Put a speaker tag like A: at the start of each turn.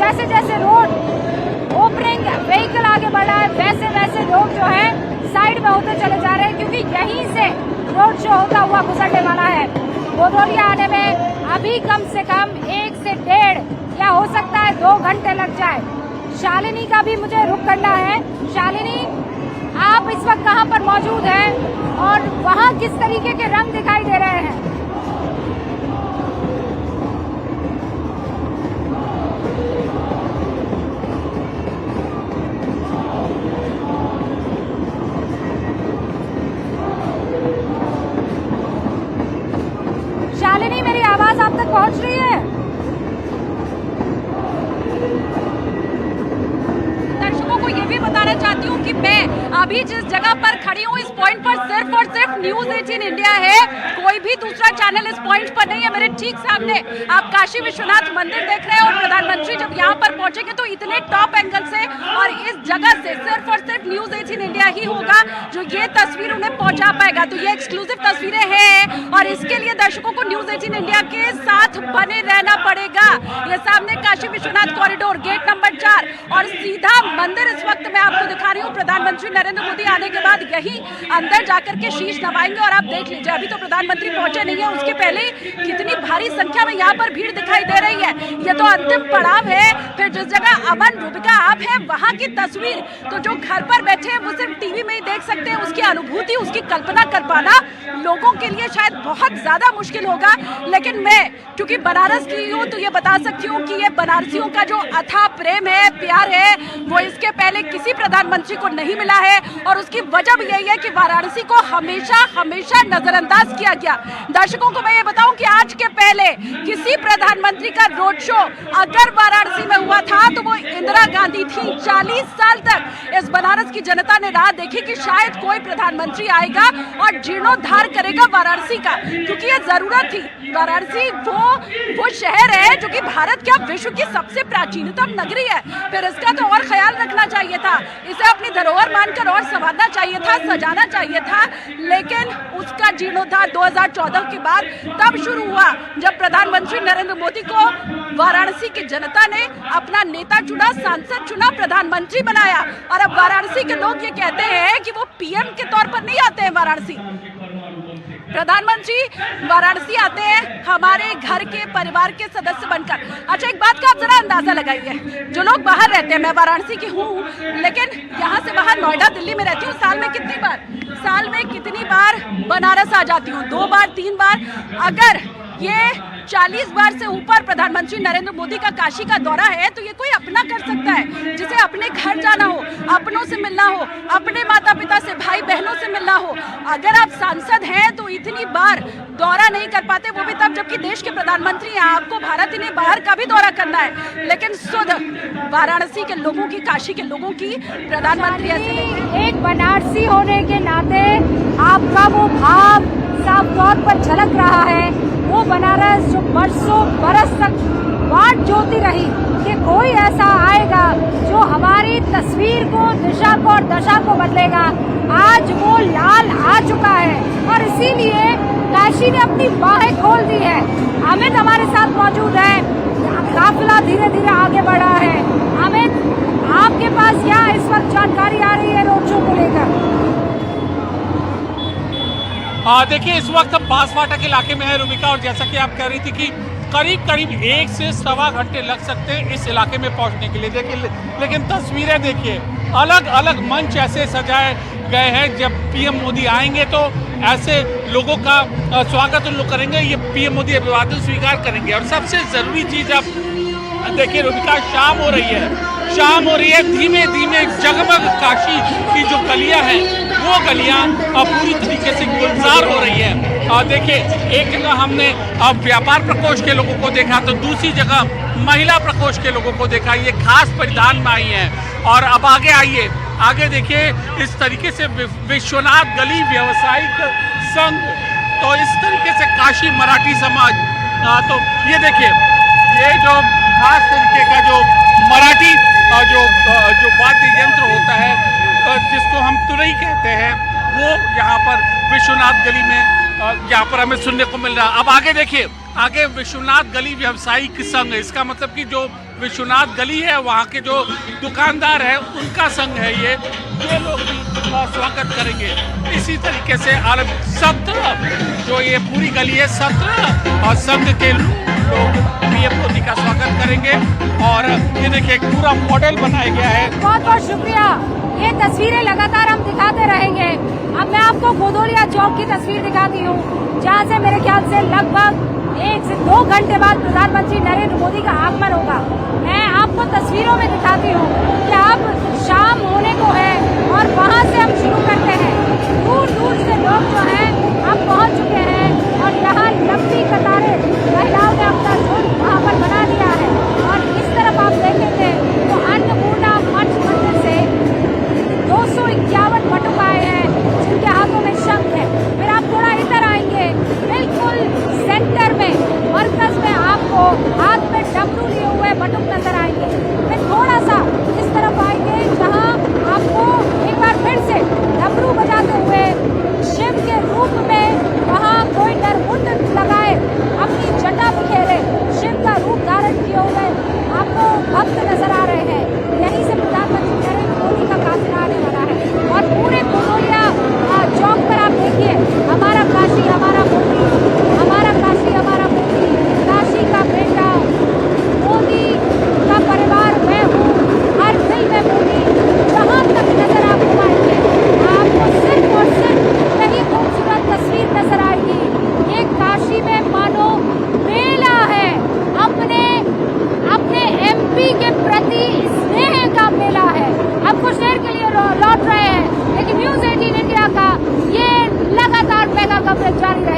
A: जैसे जैसे road opening vehicle आगे बढ़ रहा है वैसे वैसे लोग जो है साइड में होते चले जा रहे हैं, क्योंकि यहीं से रोड शो होता हुआ गुजरने वाला है। भदौरिया आने में अभी कम से कम 1 से 1.5 या हो सकता है 2 घंटे लग जाए। शालिनी का भी मुझे रुख करना है। शालिनी, आप इस वक्त कहाँ पर मौजूद हैं और वहाँ किस तरीके के रंग दिखाई दे रहे हैं? शालिनी, मेरी आवाज आप तक पहुँच रही है?
B: दर्शकों को ये भी बताना चाहती हूँ कि मैं अभी जिस जगह पर खड़ी हूँ इस पॉइंट पर सिर्फ और सिर्फ न्यूज़ 18 इंडिया है, कोई भी दूसरा चैनल इस पॉइंट पर नहीं है। मेरे ठीक सामने आप काशी विश्वनाथ मंदिर देख रहे हैं और प्रधानमंत्री जब यहाँ पर पहुंचेंगे तो इतने टॉप एंगल से और इस जगह से सिर्फ और सिर्फ न्यूज़ 18 इंडिया ही होगा जो ये तस्वीर उन्हें पहुंचा पाएगा। तो ये एक्सक्लूसिव तस्वीरें हैं और इसके लिए दर्शकों को न्यूज़ 18 इंडिया के साथ बने रहना पड़ेगा। ये सामने Kashi Vishwanath corridor gate number 4 और सीधा मंदिर इस वक्त मैं आपको दिखा रही हूँ। प्रधानमंत्री नरेंद्र मोदी आने के बाद यही अंदर जाकर के शीश नवाएंगे और आप देख लीजिए अभी तो प्रधानमंत्री पहुंचे नहीं है, उसके पहले कितनी भारी संख्या में यहाँ पर भीड़ दिखाई दे रही है। ये तो अंतिम पड़ाव है। फिर जिस जगह अमन रूबिका आप है वहाँ की तस्वीर तो जो घर पर बैठे हैं वो सिर्फ टीवी में ही देख सकते हैं। उसकी अनुभूति, उसकी कल्पना कर पाना लोगों के लिए शायद बहुत ज्यादा मुश्किल होगा। लेकिन मैं क्योंकि बनारस की हूँ तो ये बता सकती हूँ कि ये बनारसियों का जो अथाह प्रेम है, प्यार है, वो इसके पहले किसी प्रधानमंत्री को नहीं मिला है और उसकी वजह भी यही है कि वाराणसी को हमेशा हमेशा नजरअंदाज किया गया। दर्शकों को मैं ये बताऊं कि आज के पहले किसी प्रधानमंत्री का रोड शो अगर वाराणसी में हुआ था तो वो इंदिरा गांधी थी। 40 साल तक इस बनारस की जनता ने राह देखी कि शायद कोई प्रधानमंत्री आएगा और जीर्णोद्धार करेगा वाराणसी का, क्योंकि ये जरूरत थी। वाराणसी वो शहर है जो कि भारत क्या विश्व की सबसे प्राचीनतम नगरी है। फिर इसका तो और ख्याल रखना चाहिए था, इसे अपनी धरोहर मानकर और संवारना चाहिए था, सजाना चाहिए था। लेकिन उसका जीर्णोद्धार 2014 के बाद तब शुरू हुआ जब प्रधानमंत्री नरेंद्र मोदी को वाराणसी की जनता ने अपना नेता चुना, सांसद चुना, प्रधानमंत्री बनाया। और अब वाराणसी के लोग ये कहते हैं कि वो पीएम के तौर पर नहीं आते हैं वाराणसी, प्रधानमंत्री वाराणसी आते हैं हमारे घर के परिवार के सदस्य बनकर। अच्छा, एक बात का आप जरा अंदाजा लगाइए, जो लोग बाहर रहते हैं, मैं वाराणसी की हूँ लेकिन यहाँ से बाहर नोएडा, दिल्ली में रहती हूँ, साल में कितनी बार बनारस आ जाती हूँ, 2 बार 3 बार। अगर ये 40 बार से ऊपर प्रधानमंत्री नरेंद्र मोदी का काशी का दौरा है तो ये कोई अपना कर सकता है, जिसे अपने घर जाना हो, अपनों से मिलना हो, अपने माता पिता से, भाई बहनों से मिलना हो। अगर आप सांसद हैं तो इतनी बार दौरा नहीं कर पाते, वो भी तब जबकि देश के प्रधानमंत्री हैं। आपको भारत ही नहीं बाहर का भी दौरा करना है, लेकिन सुध वाराणसी के लोगों की, काशी के लोगों की प्रधानमंत्री ऐसे
A: एक बनारसी होने के नाते आपका वो भाव साफ तौर पर झलक रहा है। वो बनारस जो बरसों बरस तक वाट जोती रही कि कोई ऐसा आएगा जो हमारी तस्वीर को, दिशा को और दशा को बदलेगा, आज वो लाल आ चुका है और इसीलिए काशी ने अपनी बाहें खोल दी है। अमित हमारे साथ मौजूद है, काफिला धीरे धीरे आगे बढ़ रहा है। अमित, आपके पास क्या इस वक्त जानकारी आ रही है रोड शो को लेकर?
C: देखिए, इस वक्त हम बांसवाड़ा के इलाके में है रूबिका, और जैसा कि आप कह रही थी कि करीब 1 से सवा घंटे लग सकते हैं इस इलाके में पहुंचने के लिए। देखिए, लेकिन तस्वीरें देखिए, अलग अलग मंच ऐसे सजाए गए हैं। जब पीएम मोदी आएंगे तो ऐसे लोगों का स्वागत उन लोग करेंगे, ये पीएम मोदी अभिवादन स्वीकार करेंगे। और सबसे ज़रूरी चीज़ अब देखिए रूबिका, शाम हो रही है, धीमे धीमे जगमग काशी की जो गलियां हैं वो गलियां पूरी तरीके से गुलजार हो रही है। देखिए, एक जगह हमने अब व्यापार प्रकोष्ठ के लोगों को देखा तो दूसरी जगह महिला प्रकोष्ठ के लोगों को देखा। ये खास परिधान में आई हैं। और अब आगे देखिए, इस तरीके से विश्वनाथ गली व्यवसायिक संघ, तो इस तरीके से काशी मराठी समाज, तो ये देखिए, ये जो खास तरीके का जो मराठी जो वाद्य यंत्र होता है जिसको हम तुरई कहते हैं, वो यहाँ पर विश्वनाथ गली में यहाँ पर हमें सुनने को मिल रहा है। अब आगे देखिए, आगे विश्वनाथ गली व्यवसायिक संघ, इसका मतलब कि जो विश्वनाथ गली है, वहाँ के जो दुकानदार हैं उनका संघ है ये लोग भी स्वागत करेंगे। इसी तरीके से आलम 17 जो ये पूरी गली है 17 और संघ के लोग पीएम मोदी का स्वागत करेंगे। और ये देखिए एक पूरा मॉडल बनाया गया है।
A: बहुत बहुत शुक्रिया। ये तस्वीरें लगातार हम दिखाते रहेंगे। अब मैं आपको गोदोलिया चौक की तस्वीर दिखाती हूँ, जहाँ से मेरे ख्याल से लगभग 1 से 2 घंटे बाद प्रधानमंत्री नरेंद्र मोदी का आगमन होगा। मैं आपको तस्वीरों में दिखाती हूँ कि अब शाम होने को है और वहाँ से हम शुरू करते हैं। दूर दूर से लोग जो हैं अब पहुँच चुके हैं और यहाँ लंबी कतारें महिलाओं ने अपना झुंड वहाँ पर बना लिया है। और इस तरफ आप देखेंगे तो अन्नपूर्णा मठ मंदिर से 251 बटुक आए हैं जिनके हाथों में शंख है। फिर आप थोड़ा इधर आएंगे, बिल्कुल सेंटर में मरकज में आपको हाथ में डमरू लिए हुए बटुक नजर आएंगे। फिर थोड़ा सा इस तरफ आएंगे जहां आपको एक बार फिर से डमरू बजाते हुए शिव के रूप में वहां कोई नरमुंड लगाए अपनी जटा बिखेरे शिव का रूप धारण किए हुए आपको भक्त नजर आ रहे हैं। यहीं से प्रधानमंत्री नरेंद्र मोदी का काफिला आने वाला है। और पूरे गोदोलिया चौक पर आप देखिए, हमारा काशी हमारा मोदी, हमारा काशी हमारा मोदी, काशी का बेटा मोदी का परिवार मैं हूँ, हर दिल में मोदी। जहाँ तक नजर आप घुमाएंगे आपको सिर्फ और सिर्फ यही खूबसूरत तस्वीर नजर आएगी। ये काशी में मानो मेला है, अपने एमपी के प्रति स्नेह का मेला है। अब कुछ देर के लिए लौट रहे हैं, लेकिन न्यूज़ 18 इंडिया का ये लगातार मेगा कवरेज जारी रहेगा।